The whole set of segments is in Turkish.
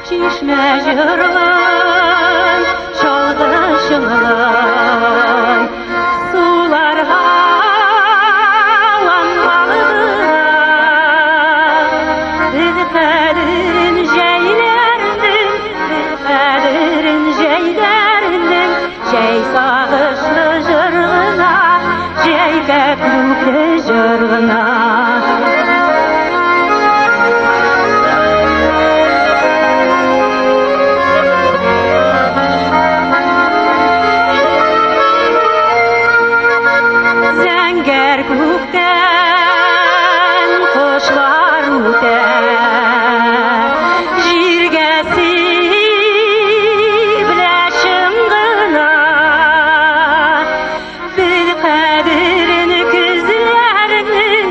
Çişme jırgın çalgışılay sular halanmalıdır bir kaderin jeylerinin jey sağışlı jırgına jey köprükli jırgına. Kökten kuşlar öter, jirgesi bileşim gına, bil kadirin güzlerinin,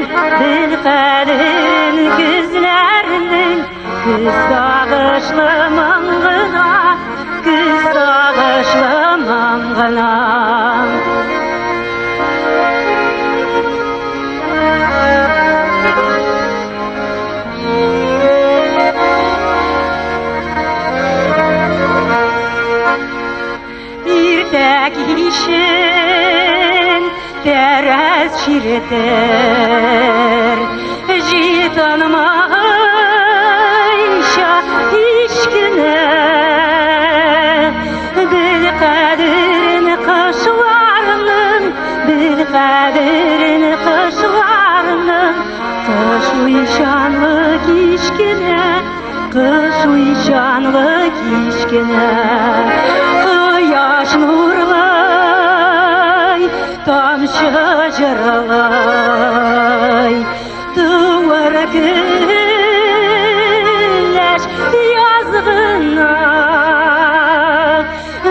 kız bağışlı mangına, tek işin teres çiritir, jitanmayşa işkine, bil kadirini kışlarının, kış uyşanlık işkine, yaş nurlay, tamşı jırlay, dıvır güleş yazgına,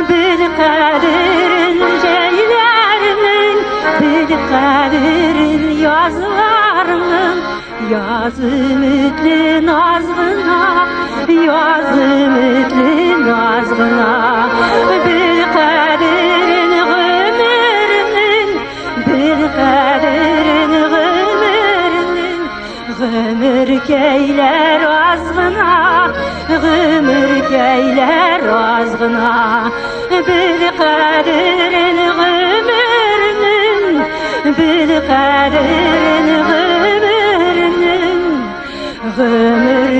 bil kadirin jeylerinin, yazlarının, yaz ümitli nazgına, bil kadirin gümür keyler azgına, bil kadirin gümür